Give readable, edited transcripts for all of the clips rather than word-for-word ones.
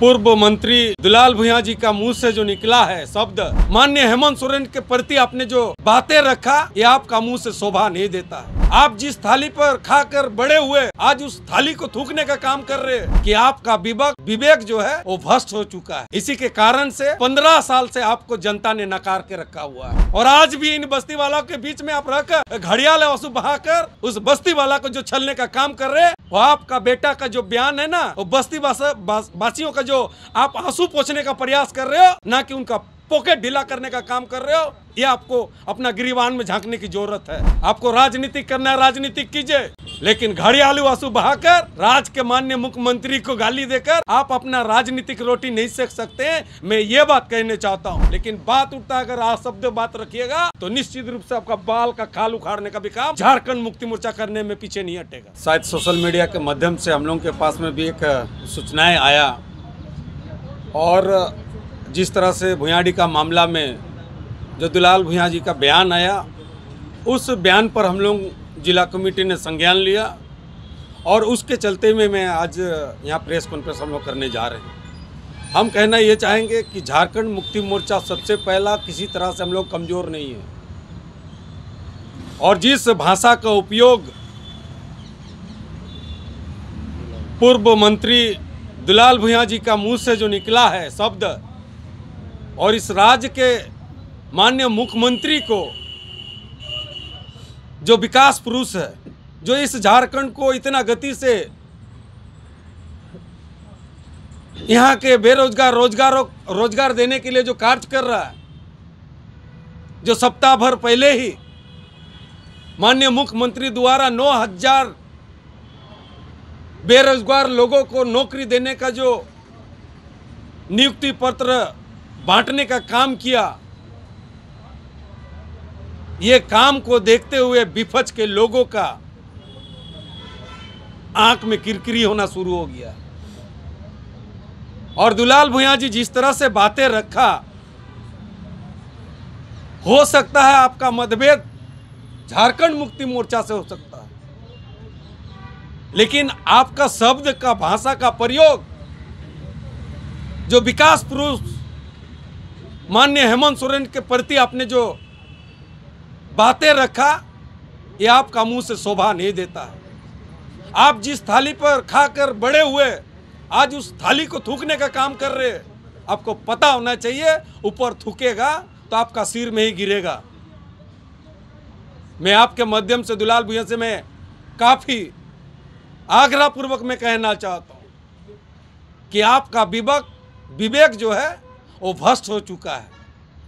पूर्व मंत्री दुलाल भुइयां जी का मुंह से जो निकला है शब्द, माननीय हेमंत सोरेन के प्रति आपने जो बातें रखा, ये आपका मुंह से शोभा नहीं देता है। आप जिस थाली पर खाकर बड़े हुए, आज उस थाली को थूकने का काम कर रहे हैं कि आपका विवेक जो है वो भ्रष्ट हो चुका है। इसी के कारण से 15 साल से आपको जनता ने नकार के रखा हुआ है और आज भी इन बस्ती वालों के बीच में आप रहकर घड़ियाल आंसू बहाकर उस बस्ती वाला को जो छलने का काम कर रहे हैं। वो आपका बेटा का जो बयान है ना, वो बस्ती वासियों का जो आप आंसू पोंछने का प्रयास कर रहे हो, ना कि उनका पॉकेट ढीला करने का काम कर रहे हो। ये आपको अपना गिरीवान में झांकने की जरूरत है। आपको राजनीतिक करना है, राजनीतिक कीजिए, लेकिन घड़ियालू आंसू बहाकर राज के माननीय मुख्यमंत्री को गाली देकर आप अपना राजनीतिक रोटी नहीं सेक सकते हैं। मैं ये बात कहने चाहता हूँ, लेकिन बात उठता है, अगर आप शब्द बात रखिएगा तो निश्चित रूप से आपका बाल का खाल उखाड़ने का भी काम झारखंड मुक्ति मोर्चा करने में पीछे नहीं हटेगा। शायद सोशल मीडिया के माध्यम से हम लोगों के पास में भी एक सूचनाएं आया और जिस तरह से भुइयाडी का मामला में जो दुलाल भुइयां जी का बयान आया, उस बयान पर हम लोग जिला कमेटी ने संज्ञान लिया और उसके चलते में मैं आज यहाँ प्रेस कॉन्फ्रेंस हम लोग करने जा रहे हैं। हम कहना ये चाहेंगे कि झारखंड मुक्ति मोर्चा सबसे पहला किसी तरह से हम लोग कमज़ोर नहीं है और जिस भाषा का उपयोग पूर्व मंत्री दुलाल भुइयां जी का मुंह से जो निकला है शब्द, और इस राज्य के माननीय मुख्यमंत्री को जो विकास पुरुष है, जो इस झारखंड को इतना गति से यहाँ के बेरोजगार रोजगार देने के लिए जो कार्य कर रहा है, जो सप्ताह भर पहले ही माननीय मुख्यमंत्री द्वारा 9,000 बेरोजगार लोगों को नौकरी देने का जो नियुक्ति पत्र बांटने का काम किया, ये काम को देखते हुए विपक्ष के लोगों का आंख में किरकिरी होना शुरू हो गया। और दुलाल भुइयां जी जिस तरह से बातें रखा, हो सकता है आपका मतभेद झारखंड मुक्ति मोर्चा से हो सकता है, लेकिन आपका शब्द का भाषा का प्रयोग जो विकास पुरुष माननीय हेमंत सोरेन के प्रति आपने जो बातें रखा, ये आपका मुंह से शोभा नहीं देता है। आप जिस थाली पर खाकर बड़े हुए, आज उस थाली को थूकने का काम कर रहे हैं। आपको पता होना चाहिए, ऊपर थूकेगा तो आपका सिर में ही गिरेगा। मैं आपके माध्यम से दुलाल भुइयां से मैं काफ़ी आग्रह पूर्वक मैं कहना चाहता हूँ कि आपका विवेक जो है वो भ्रष्ट हो चुका है।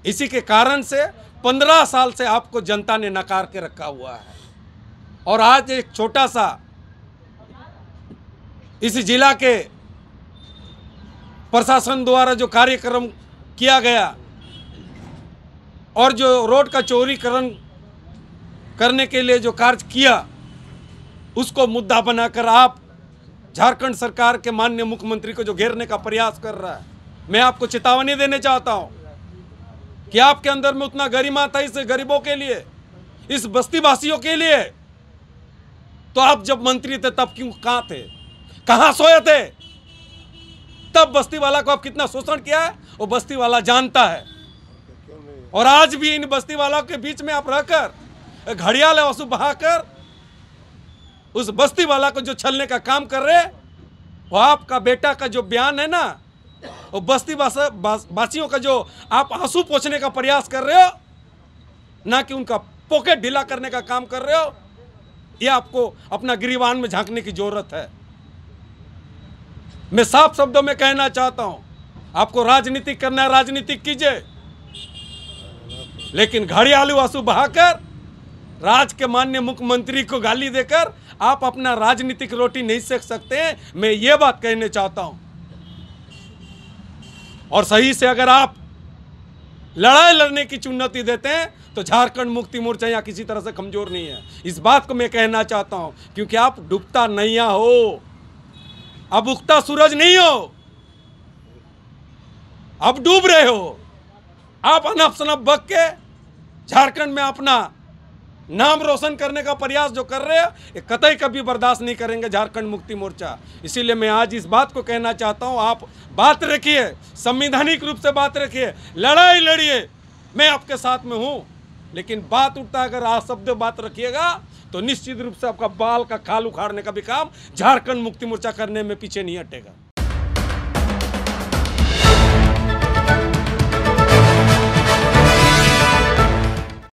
इसी के कारण से 15 साल से आपको जनता ने नकार के रखा हुआ है और आज एक छोटा सा इस जिला के प्रशासन द्वारा जो कार्यक्रम किया गया और जो रोड का चौड़ीकरण करने के लिए जो कार्य किया, उसको मुद्दा बनाकर आप झारखंड सरकार के माननीय मुख्यमंत्री को जो घेरने का प्रयास कर रहा है। मैं आपको चेतावनी देने चाहता हूं कि आपके अंदर में उतना गरिमा था इस गरीबों के लिए, इस बस्ती वासियों के लिए, तो आप जब मंत्री थे तब क्यों कहां थे, कहां सोए थे? तब बस्ती वाला को आप कितना शोषण किया है वो बस्ती वाला जानता है। और आज भी इन बस्ती वालों के बीच में आप रहकर घड़ियाल आंसू बहाकर उस बस्ती वाला को जो छलने का काम कर रहे हैं। वो आपका बेटा का जो बयान है ना, वो बस्ती वासियों का जो आप आंसू पोंछने का प्रयास कर रहे हो, ना कि उनका पॉकेट ढीला करने का काम कर रहे हो। ये आपको अपना गिरीवान में झांकने की जरूरत है। मैं साफ शब्दों में कहना चाहता हूं, आपको राजनीतिक करना है, राजनीतिक कीजिए, लेकिन घड़ियालू आंसू बहाकर राज के माननीय मुख्यमंत्री को गाली देकर आप अपना राजनीतिक रोटी नहीं सेक सकते हैं। मैं ये बात कहने चाहता हूं। और सही से अगर आप लड़ाई लड़ने की चुनौती देते हैं तो झारखंड मुक्ति मोर्चा यहाँ किसी तरह से कमजोर नहीं है। इस बात को मैं कहना चाहता हूं, क्योंकि आप डूबता नैया हो, अब उगता सूरज नहीं हो, अब डूब रहे हो। आप अनप शनप बक के झारखंड में अपना नाम रोशन करने का प्रयास जो कर रहे हैं, ये कतई कभी बर्दाश्त नहीं करेंगे झारखंड मुक्ति मोर्चा। इसीलिए मैं आज इस बात को कहना चाहता हूं, आप बात रखिए, संवैधानिक रूप से बात रखिए, लड़ाई लड़िए, मैं आपके साथ में हूं। लेकिन बात उठता है, अगर आप शब्द बात रखिएगा तो निश्चित रूप से आपका बाल का खाल उखाड़ने का भी काम झारखंड मुक्ति मोर्चा करने में पीछे नहीं हटेगा।